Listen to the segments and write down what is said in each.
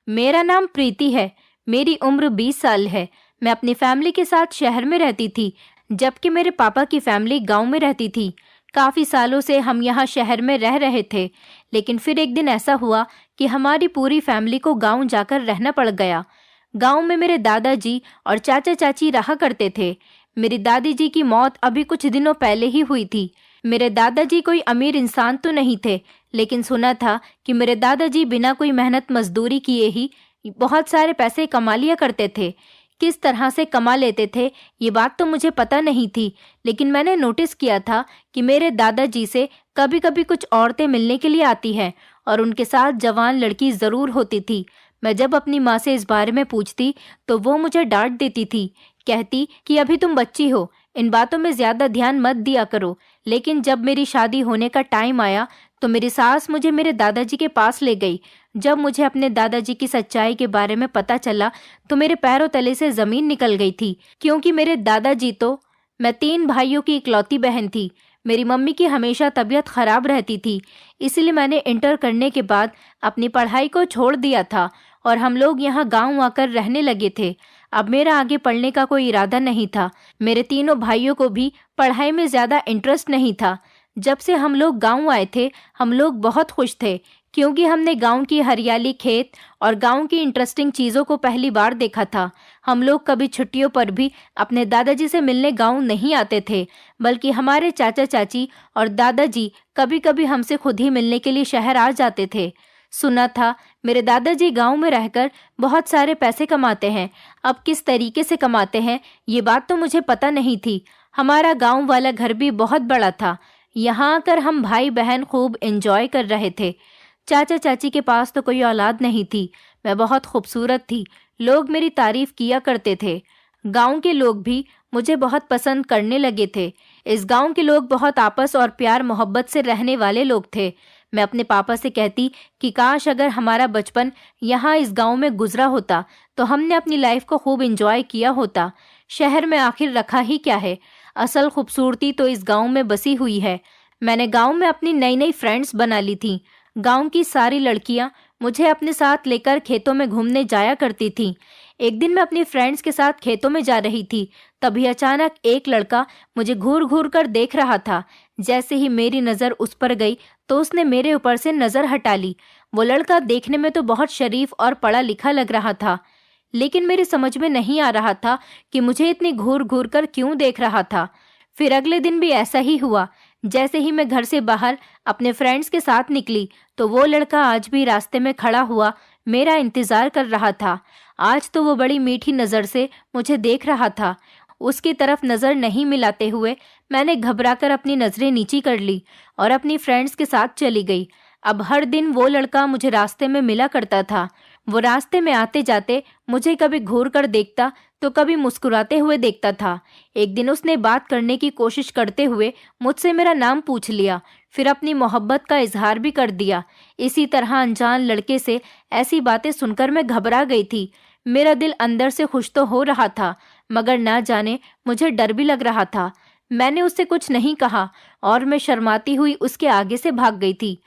मेरा नाम प्रीति है। मेरी उम्र 20 साल है। मैं अपनी फैमिली के साथ शहर में रहती थी, जबकि मेरे पापा की फैमिली गांव में रहती थी। काफ़ी सालों से हम यहाँ शहर में रह रहे थे, लेकिन फिर एक दिन ऐसा हुआ कि हमारी पूरी फैमिली को गांव जाकर रहना पड़ गया। गांव में मेरे दादाजी और चाचा चाची रहा करते थे। मेरी दादी जी की मौत अभी कुछ दिनों पहले ही हुई थी। मेरे दादाजी कोई अमीर इंसान तो नहीं थे, लेकिन सुना था कि मेरे दादाजी बिना कोई मेहनत मजदूरी किए ही बहुत सारे पैसे कमा लिया करते थे। किस तरह से कमा लेते थे ये बात तो मुझे पता नहीं थी, लेकिन मैंने नोटिस किया था कि मेरे दादाजी से कभी कभी कुछ औरतें मिलने के लिए आती हैं और उनके साथ जवान लड़की ज़रूर होती थी। मैं जब अपनी माँ से इस बारे में पूछती तो वो मुझे डांट देती थी, कहती कि अभी तुम बच्ची हो, इन बातों में ज़्यादा ध्यान मत दिया करो। लेकिन जब मेरी शादी होने का टाइम आया तो मेरी सास मुझे मेरे दादाजी के पास ले गई। जब मुझे अपने दादाजी की सच्चाई के बारे में पता चला तो मेरे पैरों तले से ज़मीन निकल गई थी, क्योंकि मेरे दादाजी तो मैं 3 भाइयों की इकलौती बहन थी। मेरी मम्मी की हमेशा तबीयत खराब रहती थी, इसलिए मैंने इंटर करने के बाद अपनी पढ़ाई को छोड़ दिया था और हम लोग यहाँ गांव आकर रहने लगे थे। अब मेरा आगे पढ़ने का कोई इरादा नहीं था। मेरे तीनों भाइयों को भी पढ़ाई में ज़्यादा इंटरेस्ट नहीं था। जब से हम लोग गांव आए थे हम लोग बहुत खुश थे, क्योंकि हमने गांव की हरियाली, खेत और गांव की इंटरेस्टिंग चीज़ों को पहली बार देखा था। हम लोग कभी छुट्टियों पर भी अपने दादाजी से मिलने गांव नहीं आते थे, बल्कि हमारे चाचा चाची और दादाजी कभी कभी हमसे खुद ही मिलने के लिए शहर आ जाते थे। सुना था मेरे दादाजी गांव में रहकर बहुत सारे पैसे कमाते हैं। अब किस तरीके से कमाते हैं ये बात तो मुझे पता नहीं थी। हमारा गांव वाला घर भी बहुत बड़ा था। यहाँ आकर हम भाई बहन खूब एंजॉय कर रहे थे। चाचा चाची के पास तो कोई औलाद नहीं थी। मैं बहुत खूबसूरत थी, लोग मेरी तारीफ किया करते थे। गांव के लोग भी मुझे बहुत पसंद करने लगे थे। इस गांव के लोग बहुत आपस और प्यार मोहब्बत से रहने वाले लोग थे। मैं अपने पापा से कहती कि काश अगर हमारा बचपन यहाँ इस गांव में गुजरा होता तो हमने अपनी लाइफ को खूब एंजॉय किया होता। शहर में आखिर रखा ही क्या है, असल खूबसूरती तो इस गांव में बसी हुई है। मैंने गांव में अपनी नई नई फ्रेंड्स बना ली थी। गांव की सारी लड़कियां मुझे अपने साथ लेकर खेतों में घूमने जाया करती थीं। एक दिन मैं अपनी फ्रेंड्स के साथ खेतों में जा रही थी, तभी अचानक एक लड़का मुझे घूर घूर कर देख रहा था। जैसे ही मेरी नज़र उस पर गई तो उसने मेरे ऊपर से नज़र हटा ली। वो लड़का देखने में तो बहुत शरीफ और पढ़ा लिखा लग रहा था, लेकिन मेरी समझ में नहीं आ रहा था कि मुझे इतनी घूर घूर कर क्यों देख रहा था। फिर अगले दिन भी ऐसा ही हुआ। जैसे ही मैं घर से बाहर अपने फ्रेंड्स के साथ निकली तो वो लड़का आज भी रास्ते में खड़ा हुआ मेरा इंतज़ार कर रहा था। आज तो वो बड़ी मीठी नज़र से मुझे देख रहा था। उसकी तरफ नज़र नहीं मिलाते हुए मैंने घबराकर अपनी नज़रें नीची कर ली और अपनी फ्रेंड्स के साथ चली गई। अब हर दिन वो लड़का मुझे रास्ते में मिला करता था। वो रास्ते में आते जाते मुझे कभी घूर कर देखता तो कभी मुस्कुराते हुए देखता था। एक दिन उसने बात करने की कोशिश करते हुए मुझसे मेरा नाम पूछ लिया, फिर अपनी मोहब्बत का इजहार भी कर दिया। इसी तरह अनजान लड़के से ऐसी बातें सुनकर मैं घबरा गई थी। मेरा दिल अंदर से खुश तो हो रहा था, मगर ना जाने मुझे डर भी लग रहा था। मैंने उससे कुछ नहीं कहा और मैं शर्माती हुई उसके आगे से भाग गई थी।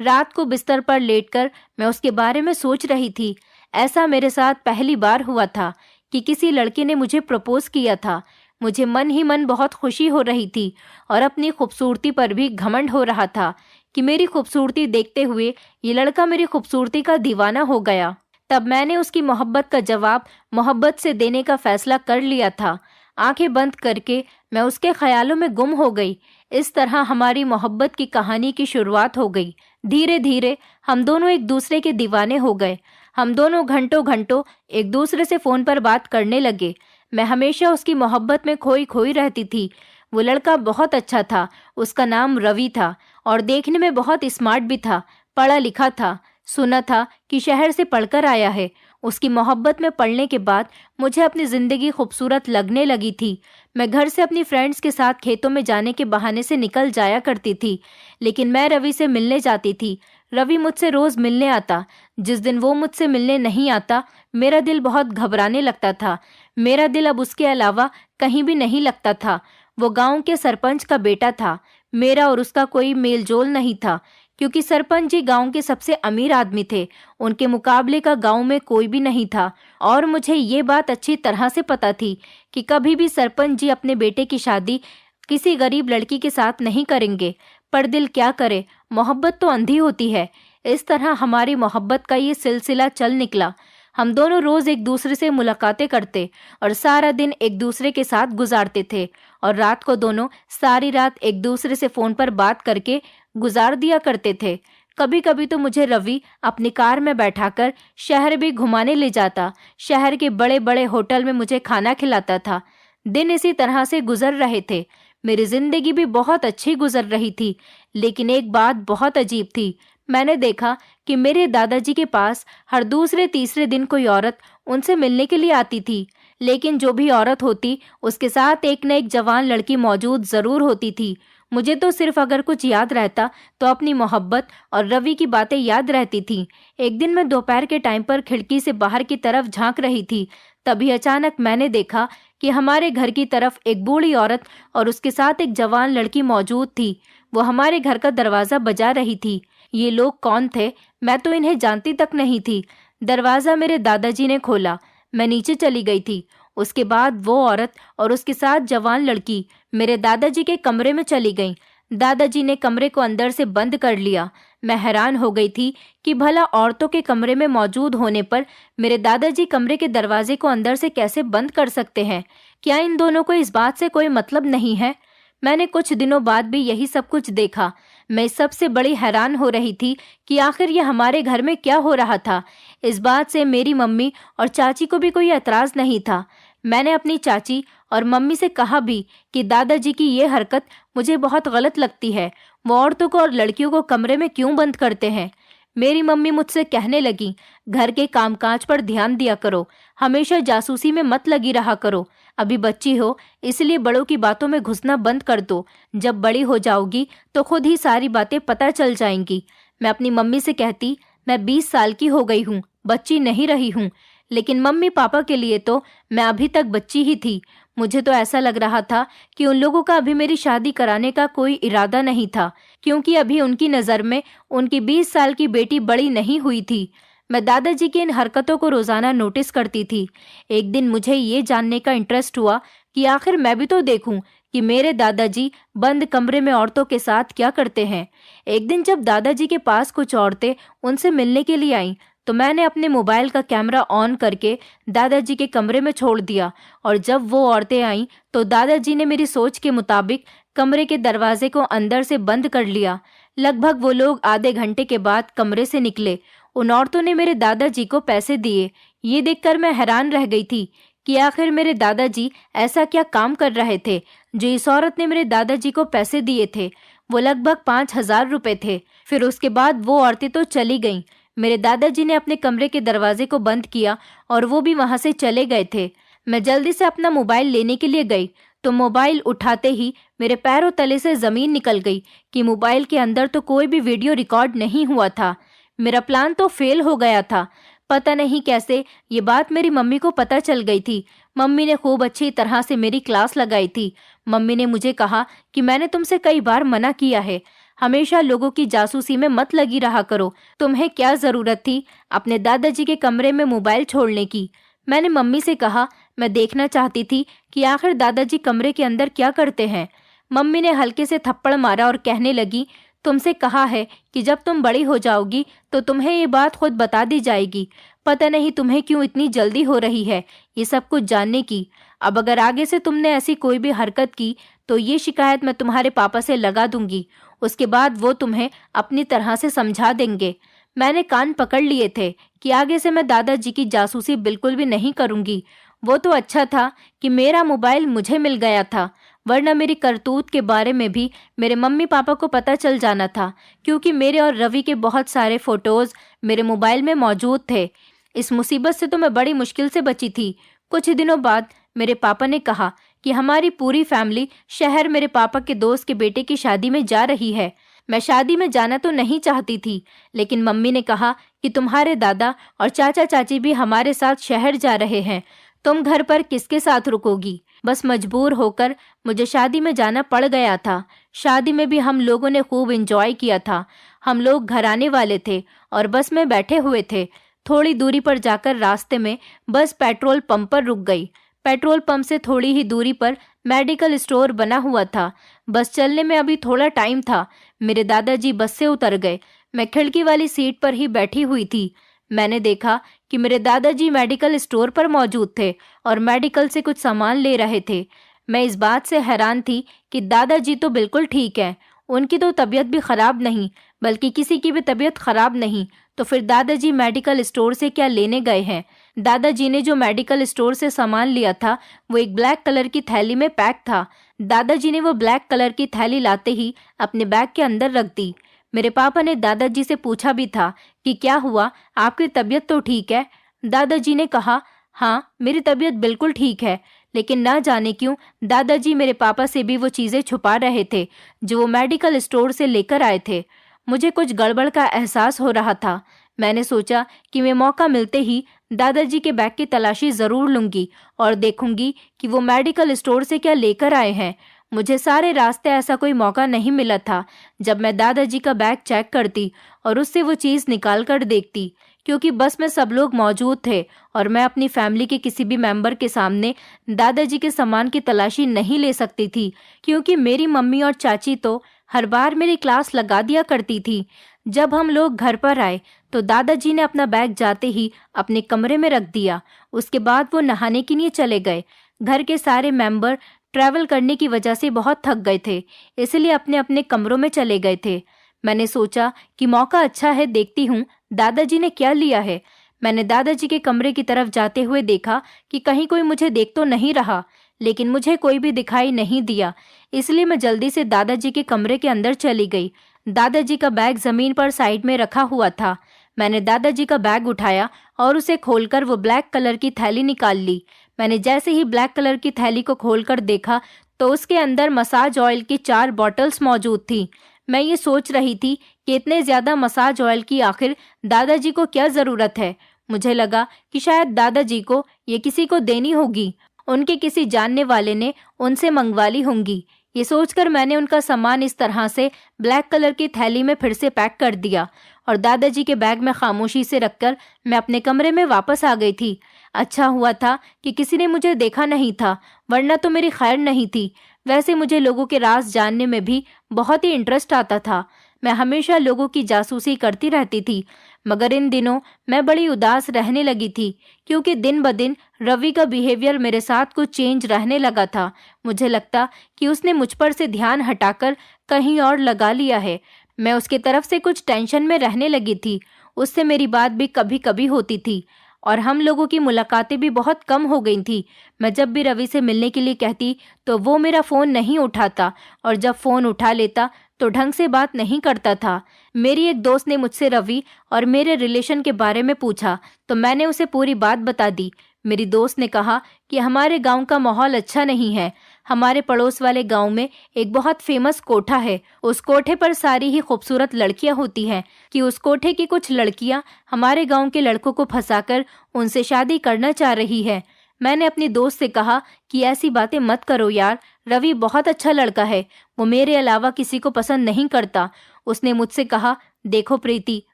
रात को बिस्तर पर लेटकर मैं उसके बारे में सोच रही थी। ऐसा मेरे साथ पहली बार हुआ था कि किसी लड़के ने मुझे प्रपोज किया था। मुझे मन ही मन बहुत खुशी हो रही थी और अपनी खूबसूरती पर भी घमंड हो रहा था कि मेरी खूबसूरती देखते हुए ये लड़का मेरी खूबसूरती का दीवाना हो गया। तब मैंने उसकी मोहब्बत का जवाब मोहब्बत से देने का फैसला कर लिया था। आंखें बंद करके मैं उसके ख्यालों में गुम हो गई। इस तरह हमारी मोहब्बत की कहानी की शुरुआत हो गई। धीरे धीरे हम दोनों एक दूसरे के दीवाने हो गए। हम दोनों घंटों घंटों एक दूसरे से फ़ोन पर बात करने लगे। मैं हमेशा उसकी मोहब्बत में खोई खोई रहती थी। वो लड़का बहुत अच्छा था। उसका नाम रवि था और देखने में बहुत स्मार्ट भी था, पढ़ा लिखा था। सुना था कि शहर से पढ़कर आया है। उसकी मोहब्बत में पड़ने के बाद मुझे अपनी ज़िंदगी खूबसूरत लगने लगी थी। मैं घर से अपनी फ्रेंड्स के साथ खेतों में जाने के बहाने से निकल जाया करती थी, लेकिन मैं रवि से मिलने जाती थी। रवि मुझसे रोज़ मिलने आता। जिस दिन वो मुझसे मिलने नहीं आता मेरा दिल बहुत घबराने लगता था। मेरा दिल अब उसके अलावा कहीं भी नहीं लगता था। वो गांव के सरपंच का बेटा था। मेरा और उसका कोई मेल जोल नहीं था, क्योंकि सरपंच जी गांव के सबसे अमीर आदमी थे। उनके मुकाबले का गांव में कोई भी नहीं था और मुझे ये बात अच्छी तरह से पता थी कि कभी भी सरपंच जी अपने बेटे की शादी किसी गरीब लड़की के साथ नहीं करेंगे। पर दिल क्या करे, मोहब्बत तो अंधी होती है। इस तरह हमारी मोहब्बत का ये सिलसिला चल निकला। हम दोनों रोज एक दूसरे से मुलाकातें करते और सारा दिन एक दूसरे के साथ गुजारते थे और रात को दोनों सारी रात एक दूसरे से फोन पर बात करके गुजार दिया करते थे। कभी कभी तो मुझे रवि अपनी कार में बैठाकर शहर भी घुमाने ले जाता। शहर के बड़े बड़े होटल में मुझे खाना खिलाता था। दिन इसी तरह से गुजर रहे थे। मेरी जिंदगी भी बहुत अच्छी गुजर रही थी। लेकिन एक बात बहुत अजीब थी। मैंने देखा कि मेरे दादाजी के पास हर दूसरे तीसरे दिन कोई औरत उनसे मिलने के लिए आती थी। लेकिन जो भी औरत होती उसके साथ एक न एक जवान लड़की मौजूद जरूर होती थी। मुझे तो सिर्फ अगर कुछ याद रहता तो अपनी मोहब्बत और रवि की बातें याद रहती थी। एक दिन मैं दोपहर के टाइम पर खिड़की से बाहर की तरफ झांक रही थी। तभी अचानक मैंने देखा कि हमारे घर की तरफ एक बूढ़ी औरत और उसके साथ एक जवान लड़की मौजूद थी। वो हमारे घर का दरवाजा बजा रही थी। ये लोग कौन थे? मैं तो इन्हें जानती तक नहीं थी। दरवाजा मेरे दादाजी ने खोला। मैं नीचे चली गई थी। उसके बाद वो औरत और उसके साथ जवान लड़की मेरे दादाजी के कमरे में चली गईं। दादाजी ने कमरे को अंदर से बंद कर लिया। मैं हैरान हो गई थी कि भला औरतों के कमरे में मौजूद होने पर मेरे दादाजी कमरे के दरवाजे को अंदर से कैसे बंद कर सकते हैं? क्या इन दोनों को इस बात से कोई मतलब नहीं है? मैंने कुछ दिनों बाद भी यही सब कुछ देखा। मैं सबसे बड़ी हैरान हो रही थी कि आखिर ये हमारे घर में क्या हो रहा था। इस बात से मेरी मम्मी और चाची को भी कोई एतराज नहीं था। मैंने अपनी चाची और मम्मी से कहा भी कि दादाजी की ये हरकत मुझे बहुत गलत लगती है। वो औरतों को और लड़कियों को कमरे में क्यों बंद करते हैं? मेरी मम्मी मुझसे कहने लगी, घर के कामकाज पर ध्यान दिया करो, हमेशा जासूसी में मत लगी रहा करो। अभी बच्ची हो इसलिए बड़ों की बातों में घुसना बंद कर दो। जब बड़ी हो जाओगी तो खुद ही सारी बातें पता चल जाएंगी। मैं अपनी मम्मी से कहती, मैं 20 साल की हो गई हूँ, बच्ची नहीं रही हूँ। लेकिन मम्मी पापा के लिए तो मैं अभी तक बच्ची ही थी। मुझे तो ऐसा लग रहा था कि उन लोगों का अभी मेरी शादी कराने का कोई इरादा नहीं था, क्योंकि अभी उनकी नज़र में उनकी 20 साल की बेटी बड़ी नहीं हुई थी। मैं दादाजी की इन हरकतों को रोजाना नोटिस करती थी। एक दिन मुझे ये जानने का इंटरेस्ट हुआ कि आखिर मैं भी तो देखूं कि मेरे दादाजी बंद कमरे में औरतों के साथ क्या करते हैं। एक दिन जब दादाजी के पास कुछ औरतें उनसे मिलने के लिए आईं, तो मैंने अपने मोबाइल का कैमरा ऑन करके दादाजी के कमरे में छोड़ दिया। और जब वो औरतें आईं तो दादाजी ने मेरी सोच के मुताबिक कमरे के दरवाजे को अंदर से बंद कर लिया। लगभग वो लोग आधे घंटे के बाद कमरे से निकले। उन औरतों ने मेरे दादाजी को पैसे दिए। ये देखकर मैं हैरान रह गई थी कि आखिर मेरे दादाजी ऐसा क्या काम कर रहे थे जो इस औरत ने मेरे दादाजी को पैसे दिए थे। वो लगभग 5,000 रुपए थे। फिर उसके बाद वो औरतें तो चली गईं। मेरे दादाजी ने अपने कमरे के दरवाजे को बंद किया और वो भी वहां से चले गए थे। मैं जल्दी से अपना मोबाइल लेने के लिए गई तो मोबाइल उठाते ही मेरे पैरों तले से जमीन निकल गई कि मोबाइल के अंदर तो कोई भी वीडियो रिकॉर्ड नहीं हुआ था। मेरा प्लान तो फेल हो गया था। पता नहीं कैसे ये बात मेरी मम्मी को पता चल गई थी। मम्मी ने खूब अच्छी तरह से मेरी क्लास लगाई थी। मम्मी ने मुझे कहा कि मैंने तुमसे कई बार मना किया है, हमेशा लोगों की जासूसी में मत लगी रहा करो। तुम्हें क्या जरूरत थी अपने दादाजी के कमरे में मोबाइल छोड़ने की? मैंने मम्मी से कहा, मैं देखना चाहती थी कि आखिर दादाजी कमरे के अंदर क्या करते हैं। मम्मी ने हल्के से थप्पड़ मारा और कहने लगी, तुमसे कहा है कि जब तुम बड़ी हो जाओगी तो तुम्हें ये बात खुद बता दी जाएगी। पता नहीं तुम्हें क्यों इतनी जल्दी हो रही है ये सब कुछ जानने की। अब अगर आगे से तुमने ऐसी कोई भी हरकत की तो ये शिकायत मैं तुम्हारे पापा से लगा दूंगी। उसके बाद वो तुम्हें अपनी तरह से समझा देंगे। मैंने कान पकड़ लिए थे कि आगे से मैं दादाजी की जासूसी बिल्कुल भी नहीं करूंगी। वो तो अच्छा था कि मेरा मोबाइल मुझे मिल गया था, वरना मेरी करतूत के बारे में भी मेरे मम्मी पापा को पता चल जाना था, क्योंकि मेरे और रवि के बहुत सारे फोटोज मेरे मोबाइल में मौजूद थे। इस मुसीबत से तो मैं बड़ी मुश्किल से बची थी। कुछ दिनों बाद मेरे पापा ने कहा कि हमारी पूरी फैमिली शहर मेरे पापा के दोस्त के बेटे की शादी में जा रही है। मैं शादी में जाना तो नहीं चाहती थी, लेकिन मम्मी ने कहा कि तुम्हारे दादा और चाचा चाची भी हमारे साथ शहर जा रहे हैं, तुम घर पर किसके साथ रुकोगी? बस मजबूर होकर मुझे शादी में जाना पड़ गया था। शादी में भी हम लोगों ने खूब एंजॉय किया था। हम लोग घर आने वाले थे और बस में बैठे हुए थे। थोड़ी दूरी पर जाकर रास्ते में बस पेट्रोल पंप पर रुक गई। पेट्रोल पंप से थोड़ी ही दूरी पर मेडिकल स्टोर बना हुआ था। बस चलने में अभी थोड़ा टाइम था। मेरे दादाजी बस से उतर गए। मैं खिड़की वाली सीट पर ही बैठी हुई थी। मैंने देखा कि मेरे दादाजी मेडिकल स्टोर पर मौजूद थे और मेडिकल से कुछ सामान ले रहे थे। मैं इस बात से हैरान थी कि दादाजी तो बिल्कुल ठीक हैं। उनकी तो तबीयत भी खराब नहीं, बल्कि किसी की भी तबीयत खराब नहीं, तो फिर दादाजी मेडिकल स्टोर से क्या लेने गए हैं? दादाजी ने जो मेडिकल स्टोर से सामान लिया था वो एक ब्लैक कलर की थैली में पैक था। दादाजी ने वो ब्लैक कलर की थैली लाते ही अपने बैग के अंदर रख दी। मेरे पापा ने दादाजी से पूछा भी था कि क्या हुआ, आपकी तबीयत तो ठीक है? दादाजी ने कहा, हाँ मेरी तबीयत बिल्कुल ठीक है। लेकिन ना जाने क्यों दादाजी मेरे पापा से भी वो चीज़ें छुपा रहे थे जो वो मेडिकल स्टोर से लेकर आए थे। मुझे कुछ गड़बड़ का एहसास हो रहा था। मैंने सोचा कि मैं मौका मिलते ही दादाजी के बैग की तलाशी ज़रूर लूंगी और देखूंगी कि वो मेडिकल स्टोर से क्या लेकर आए हैं। मुझे सारे रास्ते ऐसा कोई मौका नहीं मिला था जब मैं दादाजी का बैग चेक करती और उससे वो चीज़ निकाल कर देखती, क्योंकि बस में सब लोग मौजूद थे और मैं अपनी फैमिली के किसी भी मेंबर के सामने दादाजी के सामान की तलाशी नहीं ले सकती थी, क्योंकि मेरी मम्मी और चाची तो हर बार मेरी क्लास लगा दिया करती थी। जब हम लोग घर पर आए तो दादाजी ने अपना बैग जाते ही अपने कमरे में रख दिया। उसके बाद वो नहाने के लिए चले गए। घर के सारे मेंबर ट्रैवल करने की वजह से बहुत थक गए थे, इसलिए अपने अपने कमरों में चले गए थे। मैंने सोचा कि मौका अच्छा है, देखती हूँ दादाजी ने क्या लिया है। मैंने दादाजी के कमरे की तरफ जाते हुए देखा कि कहीं कोई मुझे देख तो नहीं रहा, लेकिन मुझे कोई भी दिखाई नहीं दिया, इसलिए मैं जल्दी से दादाजी के कमरे के अंदर चली गई। दादाजी का बैग जमीन पर साइड में रखा हुआ था। मैंने दादाजी का बैग उठाया और उसे खोलकर वो ब्लैक कलर की थैली निकाल ली। मैंने जैसे ही ब्लैक कलर की थैली को खोलकर देखा तो उसके अंदर मसाज ऑयल की 4 बॉटल्स मौजूद थी। मैं ये सोच रही थी कि इतने ज्यादा मसाज ऑयल की आखिर दादाजी को क्या जरूरत है। मुझे लगा कि शायद दादाजी को ये किसी को देनी होगी, उनके किसी जानने वाले ने उनसे मंगवा ली होंगी। ये सोचकर मैंने उनका सामान इस तरह से ब्लैक कलर की थैली में फिर से पैक कर दिया और दादाजी के बैग में खामोशी से रखकर मैं अपने कमरे में वापस आ गई थी। अच्छा हुआ था कि किसी ने मुझे देखा नहीं था, वरना तो मेरी खैर नहीं थी। वैसे मुझे लोगों के राज जानने में भी बहुत ही इंटरेस्ट आता था। मैं हमेशा लोगों की जासूसी करती रहती थी, मगर इन दिनों मैं बड़ी उदास रहने लगी थी, क्योंकि दिन ब दिन रवि का बिहेवियर मेरे साथ कुछ चेंज रहने लगा था। मुझे लगता कि उसने मुझ पर से ध्यान हटाकर कहीं और लगा लिया है। मैं उसके तरफ से कुछ टेंशन में रहने लगी थी। उससे मेरी बात भी कभी कभी होती थी और हम लोगों की मुलाकातें भी बहुत कम हो गई थी। मैं जब भी रवि से मिलने के लिए कहती तो वो मेरा फ़ोन नहीं उठाता, और जब फ़ोन उठा लेता तो ढंग से बात नहीं करता था। मेरी एक दोस्त ने मुझसे रवि और मेरे रिलेशन के बारे में पूछा तो मैंने उसे पूरी बात बता दी। मेरी दोस्त ने कहा कि हमारे गांव का माहौल अच्छा नहीं है। हमारे पड़ोस वाले गांव में एक बहुत फेमस कोठा है। उस कोठे पर सारी ही खूबसूरत लड़कियां होती हैं कि उस कोठे की कुछ लड़कियां हमारे गांव के लड़कों को फंसाकर उनसे शादी करना चाह रही है। मैंने अपनी दोस्त से कहा कि ऐसी बातें मत करो यार, रवि बहुत अच्छा लड़का है, वो मेरे अलावा किसी को पसंद नहीं करता। उसने मुझसे कहा, देखो प्रीति,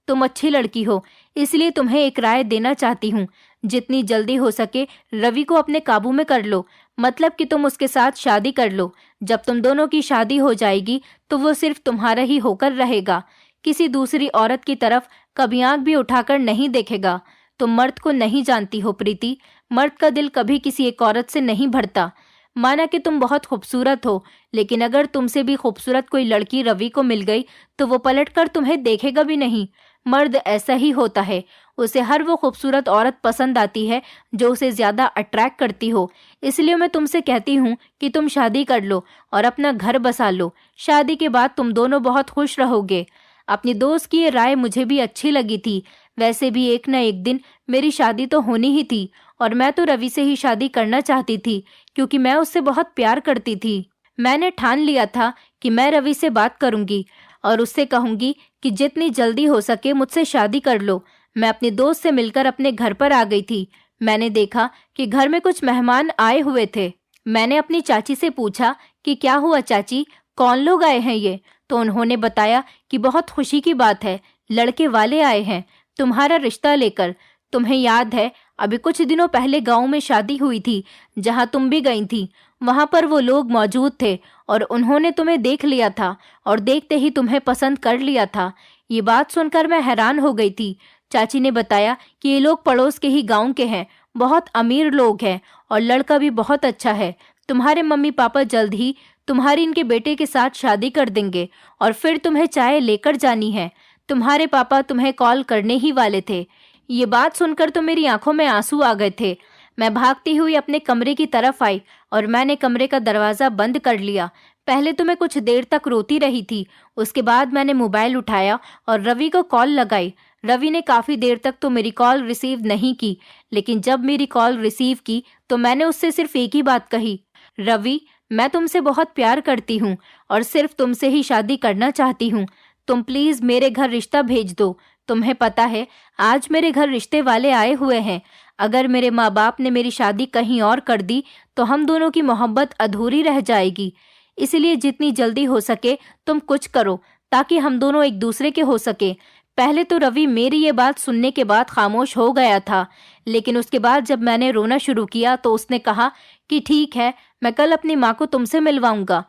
तुम अच्छी लड़की हो, इसलिए तुम्हें एक राय देना चाहती हूँ। जितनी जल्दी हो सके रवि को अपने काबू में कर लो, मतलब कि तुम उसके साथ शादी कर लो। जब तुम दोनों की शादी हो जाएगी तो वो सिर्फ तुम्हारा ही होकर रहेगा, किसी दूसरी औरत की तरफ कभी आंख भी उठाकर नहीं देखेगा। तुम मर्द को नहीं जानती हो प्रीति, मर्द का दिल कभी किसी एक औरत से नहीं भरता। माना कि तुम बहुत खूबसूरत हो, लेकिन अगर तुमसे भी खूबसूरत कोई लड़की रवि को मिल गई तो वो पलटकर तुम्हें देखेगा भी नहीं। मर्द ऐसा ही होता है, उसे हर वो खूबसूरत औरत पसंद आती है जो उसे ज्यादा अट्रैक्ट करती हो। इसलिए मैं तुमसे कहती हूँ कि तुम शादी कर लो और अपना घर बसा लो। शादी के बाद तुम दोनों बहुत खुश रहोगे। अपनी दोस्त की ये राय मुझे भी अच्छी लगी थी। वैसे भी एक न एक दिन मेरी शादी तो होनी ही थी और मैं तो रवि से ही शादी करना चाहती थी, क्योंकि मैं उससे बहुत प्यार करती थी। मैंने ठान लिया था कि मैं रवि से बात करूंगी और उससे कहूंगी कि जितनी जल्दी हो सके मुझसे शादी कर लो। मैं अपनी दोस्त से मिलकर अपने घर पर आ गई थी। मैंने देखा कि घर में कुछ मेहमान आए हुए थे। मैंने अपनी चाची से पूछा कि क्या हुआ चाची, कौन लोग आए हैं ये? तो उन्होंने बताया कि बहुत खुशी की बात है, लड़के वाले आए हैं तुम्हारा रिश्ता लेकर। तुम्हें याद है अभी कुछ दिनों पहले गांव में शादी हुई थी जहां तुम भी गई थी, वहां पर वो लोग मौजूद थे और उन्होंने तुम्हें देख लिया था और देखते ही तुम्हें पसंद कर लिया था। ये बात सुनकर मैं हैरान हो गई थी। चाची ने बताया कि ये लोग पड़ोस के ही गांव के हैं, बहुत अमीर लोग हैं और लड़का भी बहुत अच्छा है। तुम्हारे मम्मी पापा जल्द ही तुम्हारी इनके बेटे के साथ शादी कर देंगे और फिर तुम्हें चाय लेकर जानी है। तुम्हारे पापा तुम्हें कॉल करने ही वाले थे। ये बात सुनकर तो मेरी आंखों में आंसू आ गए थे। मैं भागती हुई अपने कमरे की तरफ आई और मैंने कमरे का दरवाजा बंद कर लिया। पहले तो मैं कुछ देर तक रोती रही थी, उसके बाद मैंने मोबाइल उठाया और रवि को कॉल लगाई। रवि ने काफी देर तक तो मेरी कॉल रिसीव नहीं की, लेकिन जब मेरी कॉल रिसीव की तो मैंने उससे सिर्फ एक ही बात कही, रवि मैं तुमसे बहुत प्यार करती हूँ और सिर्फ तुमसे ही शादी करना चाहती हूँ। तुम प्लीज मेरे घर रिश्ता भेज दो। तुम्हें पता है आज मेरे घर रिश्ते वाले आए हुए हैं। अगर मेरे माँ बाप ने मेरी शादी कहीं और कर दी तो हम दोनों की मोहब्बत अधूरी रह जाएगी। इसलिए जितनी जल्दी हो सके तुम कुछ करो ताकि हम दोनों एक दूसरे के हो सके। पहले तो रवि मेरी ये बात सुनने के बाद खामोश हो गया था, लेकिन उसके बाद जब मैंने रोना शुरू किया तो उसने कहा कि ठीक है, मैं कल अपनी माँ को तुमसे मिलवाऊंगा।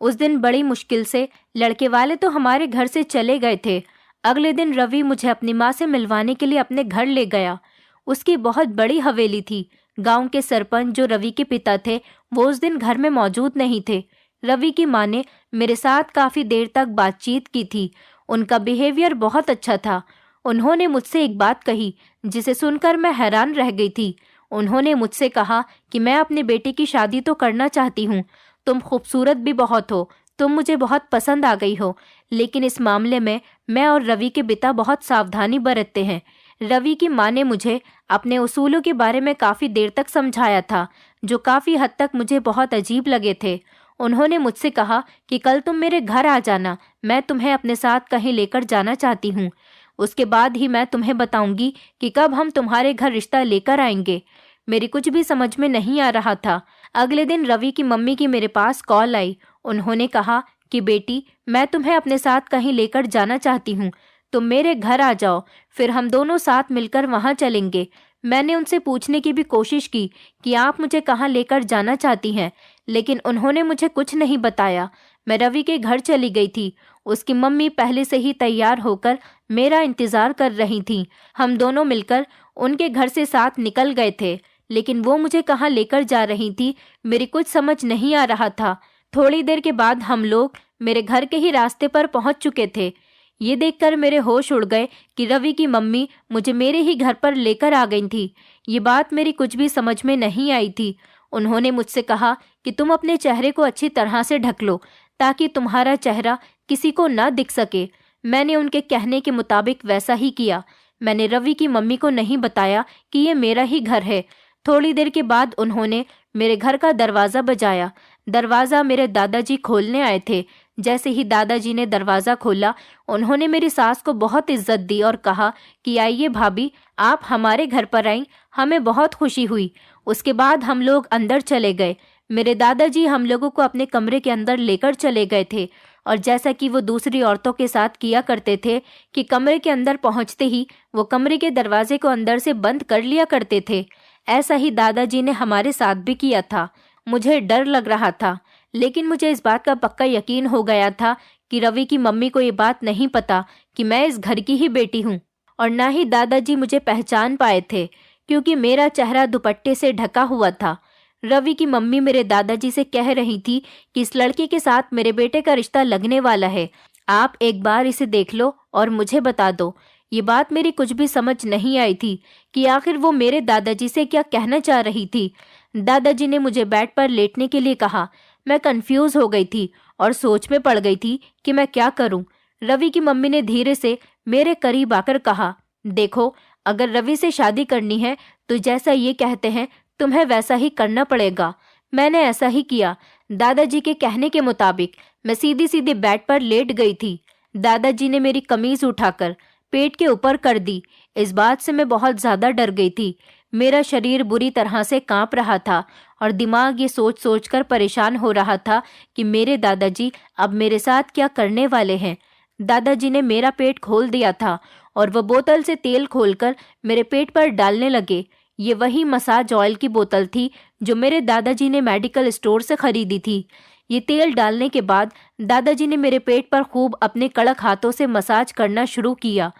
उस दिन बड़ी मुश्किल से लड़के वाले तो हमारे घर से चले गए थे। अगले दिन रवि मुझे अपनी माँ से मिलवाने के लिए अपने घर ले गया। उसकी बहुत बड़ी हवेली थी। गांव के सरपंच जो रवि के पिता थे वो उस दिन घर में मौजूद नहीं थे। रवि की माँ ने मेरे साथ काफी देर तक बातचीत की थी। उनका बिहेवियर बहुत अच्छा था। उन्होंने मुझसे एक बात कही जिसे सुनकर मैं हैरान रह गई थी। उन्होंने मुझसे कहा कि मैं अपने बेटे की शादी तो करना चाहती हूँ। तुम खूबसूरत भी बहुत हो, तुम मुझे बहुत पसंद आ गई हो, लेकिन इस मामले में मैं और रवि के पिता बहुत सावधानी बरतते हैं। रवि की माँ ने मुझे अपने उसूलों के बारे में काफी देर तक समझाया था, जो काफी हद तक मुझे बहुत अजीब लगे थे। उन्होंने मुझसे कहा कि कल तुम मेरे घर आ जाना, मैं तुम्हें अपने साथ कहीं लेकर जाना चाहती हूँ। उसके बाद ही मैं तुम्हें बताऊंगी कि कब हम तुम्हारे घर रिश्ता लेकर आएंगे। मेरी कुछ भी समझ में नहीं आ रहा था। अगले दिन रवि की मम्मी की मेरे पास कॉल आई। उन्होंने कहा कि बेटी मैं तुम्हें अपने साथ कहीं लेकर जाना चाहती हूँ, तुम मेरे घर आ जाओ, फिर हम दोनों साथ मिलकर वहाँ चलेंगे। मैंने उनसे पूछने की भी कोशिश की कि आप मुझे कहाँ लेकर जाना चाहती हैं, लेकिन उन्होंने मुझे कुछ नहीं बताया। मैं रवि के घर चली गई थी। उसकी मम्मी पहले से ही तैयार होकर मेरा इंतजार कर रही थीं। हम दोनों मिलकर उनके घर से साथ निकल गए थे, लेकिन वो मुझे कहाँ लेकर जा रही थी मेरी कुछ समझ नहीं आ रहा था। थोड़ी देर के बाद हम लोग मेरे घर के ही रास्ते पर पहुंच चुके थे। ये देखकर मेरे होश उड़ गए कि रवि की मम्मी मुझे मेरे ही घर पर लेकर आ गई थी। ये बात मेरी कुछ भी समझ में नहीं आई थी। उन्होंने मुझसे कहा कि तुम अपने चेहरे को अच्छी तरह से ढक लो ताकि तुम्हारा चेहरा किसी को ना दिख सके। मैंने उनके कहने के मुताबिक वैसा ही किया। मैंने रवि की मम्मी को नहीं बताया कि ये मेरा ही घर है। थोड़ी देर के बाद उन्होंने मेरे घर का दरवाज़ा बजाया। दरवाज़ा मेरे दादाजी खोलने आए थे। जैसे ही दादाजी ने दरवाज़ा खोला, उन्होंने मेरी सास को बहुत इज्जत दी और कहा कि आइए भाभी, आप हमारे घर पर आई, हमें बहुत खुशी हुई। उसके बाद हम लोग अंदर चले गए। मेरे दादाजी हम लोगों को अपने कमरे के अंदर लेकर चले गए थे और जैसा कि वो दूसरी औरतों के साथ किया करते थे कि कमरे के अंदर पहुंचते ही वो कमरे के दरवाजे को अंदर से बंद कर लिया करते थे, ऐसा ही दादाजी ने हमारे साथ भी किया था। मुझे डर लग रहा था, लेकिन मुझे इस बात का पक्का यकीन हो गया था कि रवि की मम्मी को ये बात नहीं पता कि मैं इस घर की ही बेटी हूँ, और ना ही दादाजी मुझे पहचान पाए थे क्योंकि मेरा चेहरा दुपट्टे से ढका हुआ था। रवि की मम्मी मेरे दादाजी से कह रही थी कि इस लड़के के साथ मेरे बेटे का रिश्ता लगने वाला है, आप एक बार इसे देख लो और मुझे बता दो। ये बात मेरी कुछ भी समझ नहीं आई थी कि आखिर वो मेरे दादाजी से क्या कहना चाह रही थी। दादाजी ने मुझे बेड पर लेटने के लिए कहा। मैं कंफ्यूज हो गई थी और सोच में पड़ गई थी कि मैं क्या करूं। रवि की मम्मी ने धीरे से मेरे करीब आकर कहा, देखो, अगर रवि से शादी करनी है तो जैसा ये कहते हैं तुम्हें वैसा ही करना पड़ेगा। मैंने ऐसा ही किया। दादाजी के कहने के मुताबिक मैं सीधी सीधी बेड पर लेट गई थी। दादाजी ने मेरी कमीज उठाकर पेट के ऊपर कर दी। इस बात से मैं बहुत ज्यादा डर गई थी। मेरा शरीर बुरी तरह से कांप रहा था और दिमाग ये सोच सोच कर परेशान हो रहा था कि मेरे दादाजी अब मेरे साथ क्या करने वाले हैं। दादाजी ने मेरा पेट खोल दिया था और वह बोतल से तेल खोलकर मेरे पेट पर डालने लगे। ये वही मसाज ऑयल की बोतल थी जो मेरे दादाजी ने मेडिकल स्टोर से खरीदी थी। ये तेल डालने के बाद दादाजी ने मेरे पेट पर खूब अपने कड़क हाथों से मसाज करना शुरू किया।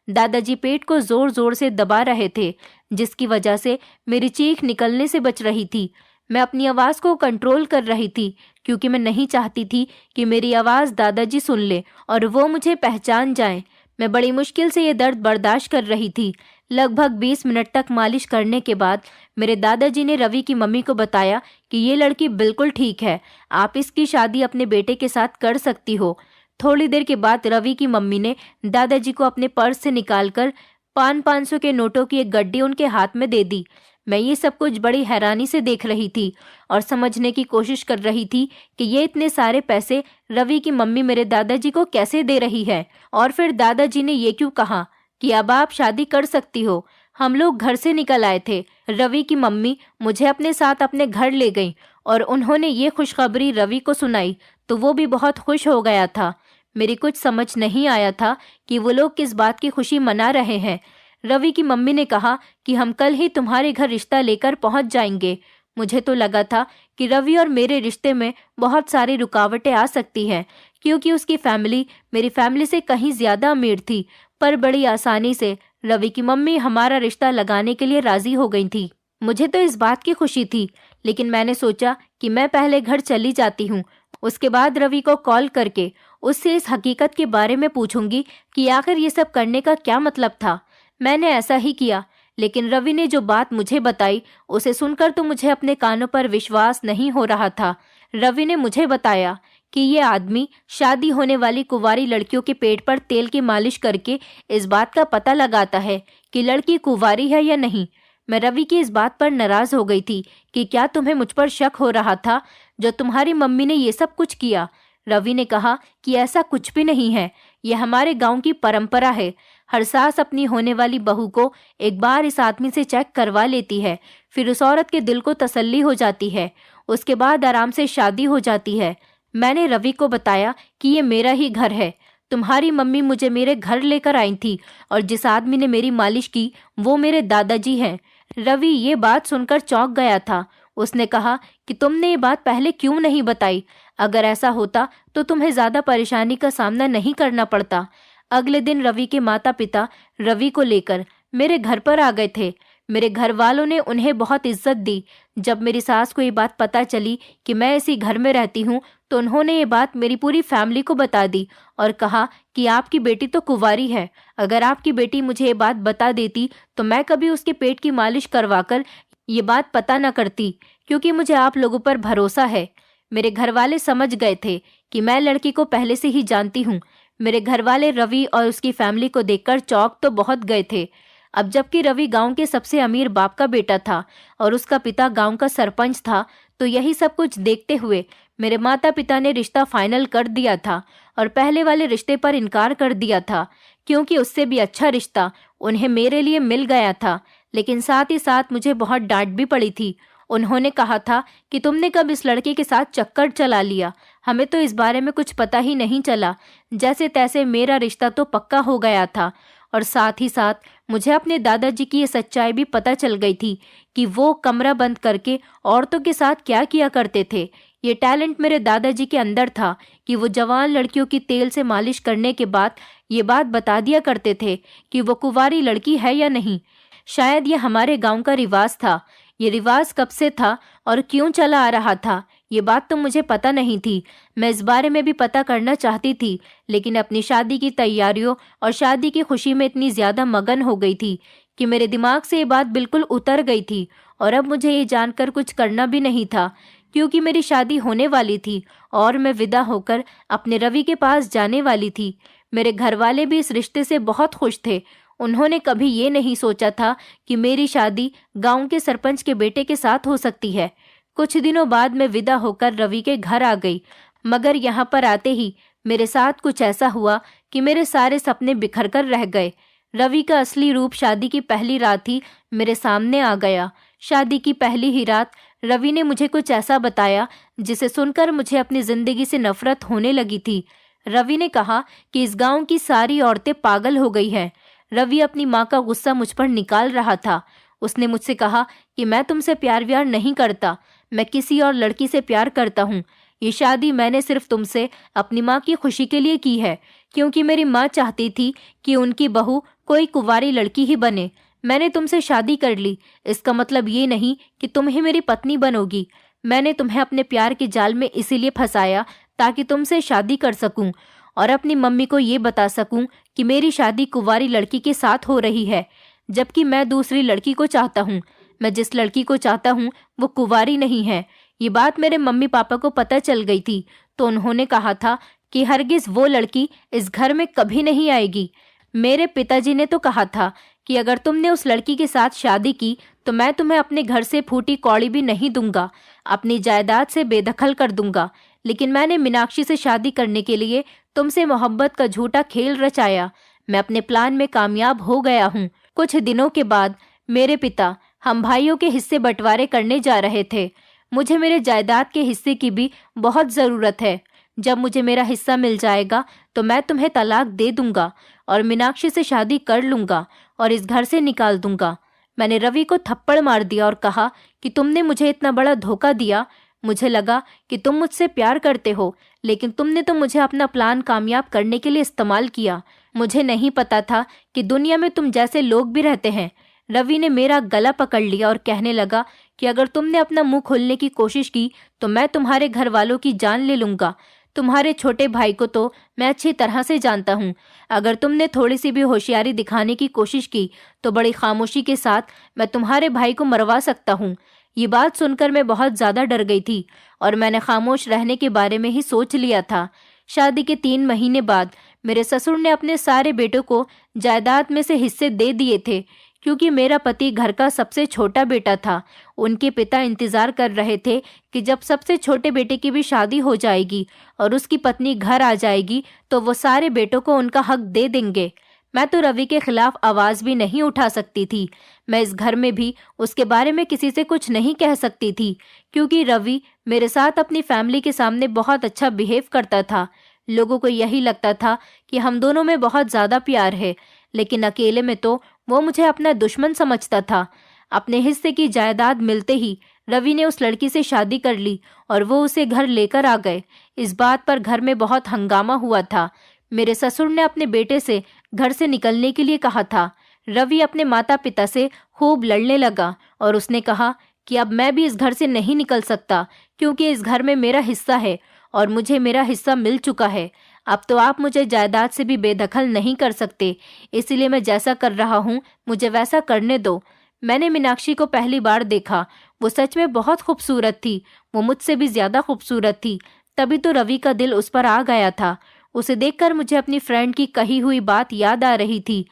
दादाजी पेट को जोर जोर से दबा रहे थे, जिसकी वजह से मेरी चीख निकलने से बच रही थी। मैं अपनी आवाज़ को कंट्रोल कर रही थी क्योंकि मैं नहीं चाहती थी कि मेरी आवाज़ दादाजी सुन ले और वो मुझे पहचान जाएं। मैं बड़ी मुश्किल से ये दर्द बर्दाश्त कर रही थी। लगभग 20 मिनट तक मालिश करने के बाद मेरे दादाजी ने रवि की मम्मी को बताया कि ये लड़की बिल्कुल ठीक है, आप इसकी शादी अपने बेटे के साथ कर सकती हो। थोड़ी देर के बाद रवि की मम्मी ने दादाजी को अपने पर्स से निकालकर 500 के नोटों की एक गड्डी उनके हाथ में दे दी। मैं ये सब कुछ बड़ी हैरानी से देख रही थी और समझने की कोशिश कर रही थी कि ये इतने सारे पैसे रवि की मम्मी मेरे दादाजी को कैसे दे रही है। और फिर दादाजी ने ये क्यों कहा कि अब आप शादी कर सकती हो। हम लोग घर से निकल आए थे। रवि की मम्मी मुझे अपने साथ अपने घर ले गई और उन्होंने ये खुशखबरी रवि को सुनाई तो वो भी बहुत खुश हो गया था। मेरी कुछ समझ नहीं आया था कि वो लोग किस बात की खुशी मना रहे हैं। रवि की मम्मी ने कहा कि हम कल ही तुम्हारे घर रिश्ता लेकर पहुंच जाएंगे। मुझे तो लगा था कि रवि और मेरे रिश्ते में बहुत सारी रुकावटें आ सकती हैं क्योंकि उसकी फैमिली मेरी फैमिली से कहीं ज्यादा अमीर थी, पर बड़ी आसानी से रवि की मम्मी हमारा रिश्ता लगाने के लिए राजी हो गई थी। मुझे तो इस बात की खुशी थी, लेकिन मैंने सोचा कि मैं पहले घर चली जाती हूँ। उसके बाद रवि को कॉल करके उससे इस हकीकत के बारे में पूछूंगी कि आखिर ये सब करने का क्या मतलब था। मैंने ऐसा ही किया, लेकिन रवि ने जो बात मुझे बताई उसे सुनकर तो मुझे अपने कानों पर विश्वास नहीं हो रहा था। रवि ने मुझे बताया कि ये आदमी शादी होने वाली कुंवारी लड़कियों के पेट पर तेल की मालिश करके इस बात का पता लगाता है कि लड़की कुंवारी है या नहीं। मैं रवि की इस बात पर नाराज हो गई थी कि क्या तुम्हें मुझ पर शक हो रहा था जो तुम्हारी मम्मी ने ये सब कुछ किया। रवि ने कहा कि ऐसा कुछ भी नहीं है, यह हमारे गांव की परंपरा है। हर सास अपनी होने वाली बहू को एक बार इस आदमी से चेक करवा लेती है, फिर उस औरत के दिल को तसल्ली हो जाती है, उसके बाद आराम से शादी हो जाती है। मैंने रवि को बताया कि ये मेरा ही घर है। तुम्हारी मम्मी मुझे मेरे घर लेकर आई थी और जिस आदमी ने मेरी मालिश की वो मेरे दादाजी हैं। रवि ये बात सुनकर चौंक गया था। उसने कहा कि तुमने ये बात पहले क्यों नहीं बताई? अगर ऐसा होता तो तुम्हें ज्यादा परेशानी का सामना नहीं करना पड़ता। अगले दिन रवि के माता पिता रवि को लेकर मेरे घर पर आ गए थे। मेरे घर वालों ने उन्हें बहुत इज्जत दी। जब मेरी सास को ये बात पता चली कि मैं इसी घर में रहती हूँ तो उन्होंने ये बात मेरी पूरी फैमिली को बता दी और कहा कि आपकी बेटी तो कुंवारी है। अगर आपकी बेटी मुझे ये बात बता देती तो मैं कभी उसके पेट की मालिश करवाकर ये बात पता न करती, क्योंकि मुझे आप लोगों पर भरोसा है। मेरे घर वाले समझ गए थे कि मैं लड़की को पहले से ही जानती हूँ। मेरे घर वाले रवि और उसकी फैमिली को देखकर चौंक तो बहुत गए थे। अब जबकि रवि गांव के सबसे अमीर बाप का बेटा था और उसका पिता गांव का सरपंच था, तो यही सब कुछ देखते हुए मेरे माता पिता ने रिश्ता फाइनल कर दिया था और पहले वाले रिश्ते पर इनकार कर दिया था, क्योंकि उससे भी अच्छा रिश्ता उन्हें मेरे लिए मिल गया था। लेकिन साथ ही साथ मुझे बहुत डांट भी पड़ी थी। उन्होंने कहा था कि तुमने कब इस लड़के के साथ चक्कर चला लिया, हमें तो इस बारे में कुछ पता ही नहीं चला। जैसे तैसे मेरा रिश्ता तो पक्का हो गया था और साथ ही साथ मुझे अपने दादाजी की ये सच्चाई भी पता चल गई थी कि वो कमरा बंद करके औरतों के साथ क्या किया करते थे। ये टैलेंट मेरे दादाजी के अंदर था कि वो जवान लड़कियों की तेल से मालिश करने के बाद ये बात बता दिया करते थे कि वो कुंवारी लड़की है या नहीं। शायद ये हमारे गांव का रिवाज था। ये रिवाज कब से था और क्यों चला आ रहा था, ये बात तो मुझे पता नहीं थी। मैं इस बारे में भी पता करना चाहती थी, लेकिन अपनी शादी की तैयारियों और शादी की खुशी में इतनी ज्यादा मगन हो गई थी कि मेरे दिमाग से ये बात बिल्कुल उतर गई थी। और अब मुझे ये जानकर कुछ करना भी नहीं था, क्योंकि मेरी शादी होने वाली थी और मैं विदा होकर अपने रवि के पास जाने वाली थी। मेरे घर वाले भी इस रिश्ते से बहुत खुश थे। उन्होंने कभी ये नहीं सोचा था कि मेरी शादी गांव के सरपंच के बेटे के साथ हो सकती है। कुछ दिनों बाद मैं विदा होकर रवि के घर आ गई, मगर यहाँ पर आते ही मेरे साथ कुछ ऐसा हुआ कि मेरे सारे सपने बिखर कर रह गए। रवि का असली रूप शादी की पहली रात ही मेरे सामने आ गया। शादी की पहली ही रात रवि ने मुझे कुछ ऐसा बताया जिसे सुनकर मुझे अपनी जिंदगी से नफरत होने लगी थी। रवि ने कहा कि इस गांव की सारी औरतें पागल हो गई हैं। रवि अपनी माँ का गुस्सा मुझ पर निकाल रहा था। उसने मुझसे कहा कि मैं तुमसे प्यार व्यार नहीं करता, मैं किसी और लड़की से प्यार करता हूँ। ये शादी मैंने सिर्फ तुमसे अपनी माँ की खुशी के लिए की है, क्योंकि मेरी माँ चाहती थी कि उनकी बहू कोई कुंवारी लड़की ही बने। मैंने तुमसे शादी कर ली, इसका मतलब ये नहीं कि तुम ही मेरी पत्नी बनोगी। मैंने तुम्हें अपने प्यार के जाल में इसीलिए फंसाया ताकि तुमसे शादी कर सकूं और अपनी मम्मी को ये बता सकूं कि मेरी शादी कुंवारी लड़की के साथ हो रही है, जबकि मैं दूसरी लड़की को चाहता हूं। मैं जिस लड़की को चाहता हूं वो कुंवारी नहीं है। ये बात मेरे मम्मी पापा को पता चल गई थी, तो उन्होंने कहा था कि हरगिज वो लड़की इस घर में कभी नहीं आएगी। मेरे पिताजी ने तो कहा था कि अगर तुमने उस लड़की के साथ शादी की तो मैं तुम्हें अपने घर से फूटी कौड़ी भी नहीं दूंगा, अपनी जायदाद से बेदखल कर दूंगा। लेकिन मैंने मीनाक्षी से शादी करने के लिए तुमसे मोहब्बत का झूठा खेल रचाया। मैं अपने प्लान में कामयाब हो गया हूँ। कुछ दिनों के बाद मेरे पिता हम भाइयों के हिस्से बंटवारे करने जा रहे थे। मुझे मेरे जायदाद के हिस्से की भी बहुत ज़रूरत है। जब मुझे मेरा हिस्सा मिल जाएगा तो मैं तुम्हें तलाक दे दूंगा और मीनाक्षी से शादी कर लूंगा और इस घर से निकाल दूंगा। मैंने रवि को थप्पड़ मार दिया और कहा कि तुमने मुझे इतना बड़ा धोखा दिया। मुझे लगा कि तुम मुझसे प्यार करते हो, लेकिन तुमने तो मुझे अपना प्लान कामयाब करने के लिए इस्तेमाल किया। मुझे नहीं पता था कि दुनिया में तुम जैसे लोग भी रहते हैं। रवि ने मेरा गला पकड़ लिया और कहने लगा कि अगर तुमने अपना मुंह खोलने की कोशिश की तो मैं तुम्हारे घर वालों की जान ले लूंगा। तुम्हारे छोटे भाई को तो मैं अच्छी तरह से जानता हूँ। अगर तुमने थोड़ी सी भी होशियारी दिखाने की कोशिश की तो बड़ी खामोशी के साथ मैं तुम्हारे भाई को मरवा सकता हूँ। ये बात सुनकर मैं बहुत ज़्यादा डर गई थी और मैंने खामोश रहने के बारे में ही सोच लिया था। शादी के 3 महीने बाद मेरे ससुर ने अपने सारे बेटों को जायदाद में से हिस्से दे दिए थे, क्योंकि मेरा पति घर का सबसे छोटा बेटा था। उनके पिता इंतजार कर रहे थे कि जब सबसे छोटे बेटे की भी शादी हो जाएगी और उसकी पत्नी घर आ जाएगी तो वो सारे बेटों को उनका हक दे देंगे। मैं तो रवि के खिलाफ आवाज भी नहीं उठा सकती थी। मैं इस घर में भी उसके बारे में किसी से कुछ नहीं कह सकती थी, क्योंकि रवि मेरे साथ अपनी फैमिली के सामने बहुत अच्छा बिहेव करता था। लोगों को यही लगता था कि हम दोनों में बहुत ज्यादा प्यार है, लेकिन अकेले में तो वो मुझे अपना दुश्मन समझता था। अपने हिस्से की जायदाद मिलते ही रवि ने उस लड़की से शादी कर ली और वो उसे घर लेकर आ गए। इस बात पर घर में बहुत हंगामा हुआ था। मेरे ससुर ने अपने बेटे से घर से निकलने के लिए कहा था। रवि अपने माता पिता से खूब लड़ने लगा और उसने कहा कि अब मैं भी इस घर से नहीं निकल सकता, क्योंकि इस घर में मेरा हिस्सा है और मुझे मेरा हिस्सा मिल चुका है। अब तो आप मुझे जायदाद से भी बेदखल नहीं कर सकते, इसलिए मैं जैसा कर रहा हूँ मुझे वैसा करने दो। मैंने मीनाक्षी को पहली बार देखा। वो सच में बहुत खूबसूरत थी। वो मुझसे भी ज्यादा खूबसूरत थी। तभी तो रवि का दिल उस पर आ गया था। उसे देखकर मुझे अपनी फ्रेंड की कही हुई बात याद आ रही थी,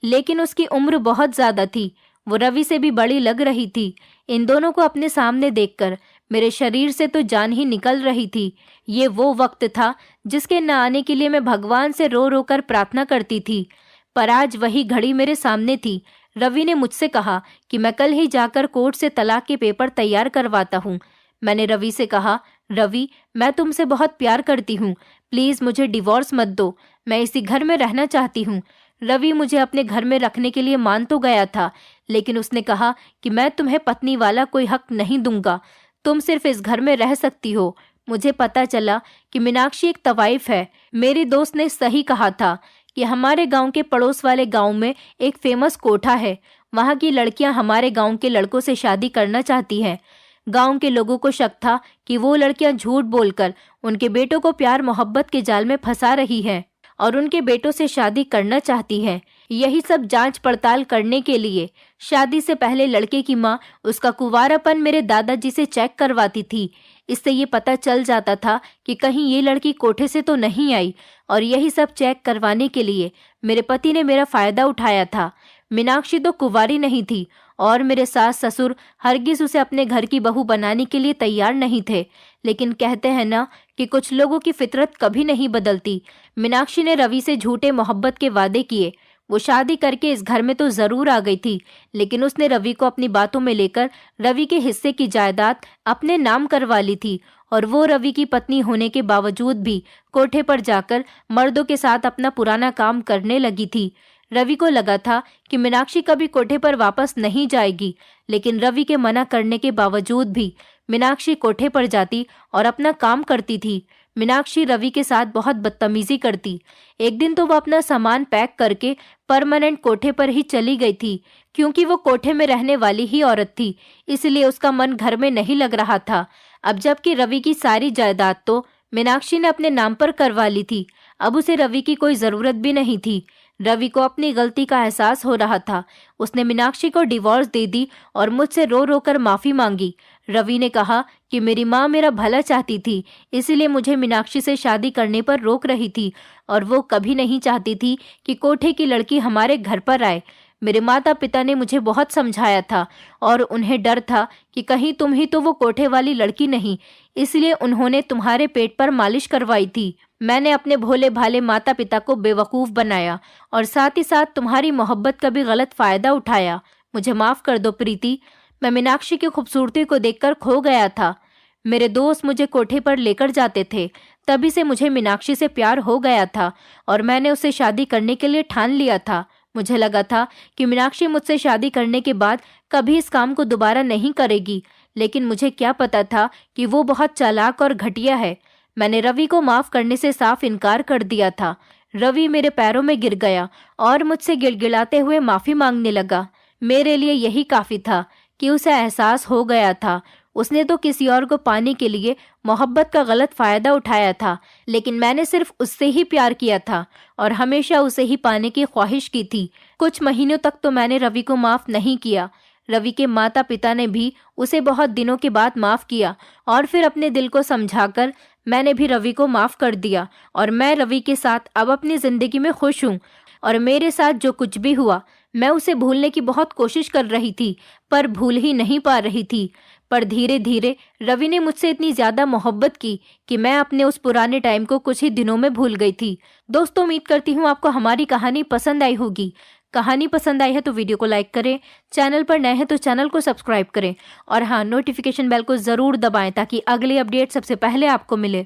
लेकिन उसकी उम्र बहुत ज्यादा थी। वो रवि से भी बड़ी लग रही थी। इन दोनों को अपने सामने देखकर मेरे शरीर से तो जान ही निकल रही थी। ये वो वक्त था जिसके न आने के लिए मैं भगवान से रो रो कर प्रार्थना करती थी, पर आज वही घड़ी मेरे सामने थी। रवि ने मुझसे कहा कि मैं कल ही जाकर कोर्ट से तलाक के पेपर तैयार करवाता हूँ। मैंने रवि से कहा, रवि, मैं तुमसे बहुत प्यार करती हूँ, प्लीज मुझे डिवोर्स मत दो, मैं इसी घर में रहना चाहती हूँ। रवि मुझे अपने घर में रखने के लिए मान तो गया था, लेकिन उसने कहा कि मैं तुम्हें पत्नी वाला कोई हक नहीं दूंगा, तुम सिर्फ इस घर में रह सकती हो। मुझे पता चला कि मीनाक्षी एक तवाइफ है। मेरी दोस्त ने सही कहा था कि हमारे गांव के पड़ोस वाले गांव में एक फेमस कोठा है। वहां की लड़कियां हमारे गांव के लड़कों से शादी करना चाहती हैं। गांव के लोगों को शक था कि वो लड़कियां झूठ बोलकर उनके बेटों को प्यार मोहब्बत के जाल में फंसा रही हैं और उनके बेटों से शादी करना चाहती हैं। यही सब जांच पड़ताल करने के लिए शादी से पहले लड़के की माँ उसका कुंवारापन मेरे दादाजी से चेक करवाती थी। इससे ये पता चल जाता था कि कहीं ये लड़की कोठे से तो नहीं आई, और यही सब चेक करवाने के लिए मेरे पति ने मेरा फायदा उठाया था। मीनाक्षी तो कुंवारी नहीं थी और मेरे सास ससुर हरगिज उसे अपने घर की बहू बनाने के लिए तैयार नहीं थे। लेकिन कहते हैं ना कि कुछ लोगों की फितरत कभी नहीं बदलती। मीनाक्षी ने रवि से झूठे मोहब्बत के वादे किए। वो शादी करके इस घर में तो जरूर आ गई थी, लेकिन उसने रवि को अपनी बातों में लेकर रवि के हिस्से की जायदाद अपने नाम करवा ली थी और वो रवि की पत्नी होने के बावजूद भी कोठे पर जाकर मर्दों के साथ अपना पुराना काम करने लगी थी। रवि को लगा था कि मीनाक्षी कभी कोठे पर वापस नहीं जाएगी, लेकिन रवि के मना करने के बावजूद भी मीनाक्षी कोठे पर जाती और अपना काम करती थी। मीनाक्षी रवि के साथ बहुत बदतमीजी करती। एक दिन तो वो अपना सामान पैक करके परमानेंट कोठे पर ही चली गई थी। क्योंकि वो कोठे में रहने वाली ही औरत थी, इसलिए उसका मन घर में नहीं लग रहा था। अब जबकि रवि की सारी जायदाद तो मीनाक्षी ने अपने नाम पर करवा ली थी, अब उसे रवि की कोई जरूरत भी नहीं थी। रवि को अपनी गलती का एहसास हो रहा था। उसने मीनाक्षी को डिवोर्स दे दी और मुझसे रो रो कर माफी मांगी। रवि ने कहा कि मेरी माँ मेरा भला चाहती थी, इसलिए मुझे मीनाक्षी से शादी करने पर रोक रही थी और वो कभी नहीं चाहती थी कि कोठे की लड़की हमारे घर पर आए। मेरे माता पिता ने मुझे बहुत समझाया था और उन्हें डर था कि कहीं तुम ही तो वो कोठे वाली लड़की नहीं, इसलिए उन्होंने तुम्हारे पेट पर मालिश करवाई थी। मैंने अपने भोले भाले माता पिता को बेवकूफ बनाया और साथ ही साथ तुम्हारी मोहब्बत का भी गलत फायदा उठाया। मुझे माफ कर दो प्रीति, मैं मीनाक्षी की खूबसूरती को देखकर खो गया था। मेरे दोस्त मुझे कोठे पर लेकर जाते थे, तभी से मुझे मीनाक्षी से प्यार हो गया था और मैंने उससे शादी करने के लिए ठान लिया था। मुझे लगा था कि मीनाक्षी मुझसे शादी करने के बाद कभी इस काम को दोबारा नहीं करेगी, लेकिन मुझे क्या पता था कि वो बहुत चालाक और घटिया है। मैंने रवि को माफ करने से साफ इनकार कर दिया था। रवि मेरे पैरों में गिर गया और मुझसे गिड़गिड़ाते हुए माफी मांगने लगा। मेरे लिए यही काफी था कि उसे एहसास हो गया था उसने तो किसी और को पाने के लिए मोहब्बत का गलत फायदा उठाया था, लेकिन मैंने सिर्फ उससे ही प्यार किया था और हमेशा उसे ही पाने की ख्वाहिश की थी। कुछ महीनों तक तो मैंने रवि को माफ नहीं किया। रवि के माता पिता ने भी उसे बहुत दिनों के बाद माफ किया और फिर अपने दिल को समझाकर मैंने भी रवि को माफ कर दिया और मैं रवि के साथ अब अपनी जिंदगी में खुश हूँ। और मेरे साथ जो कुछ भी हुआ मैं उसे भूलने की बहुत कोशिश कर रही थी, पर भूल ही नहीं पा रही थी। पर धीरे धीरे रवि ने मुझसे इतनी ज्यादा मोहब्बत की कि मैं अपने उस पुराने टाइम को कुछ ही दिनों में भूल गई थी। दोस्तों, उम्मीद करती हूँ आपको हमारी कहानी पसंद आई होगी। कहानी पसंद आई है तो वीडियो को लाइक करें, चैनल पर नए हैं तो चैनल को सब्सक्राइब करें और हाँ, नोटिफिकेशन बेल को जरूर दबाएं ताकि अगली अपडेट सबसे पहले आपको मिले।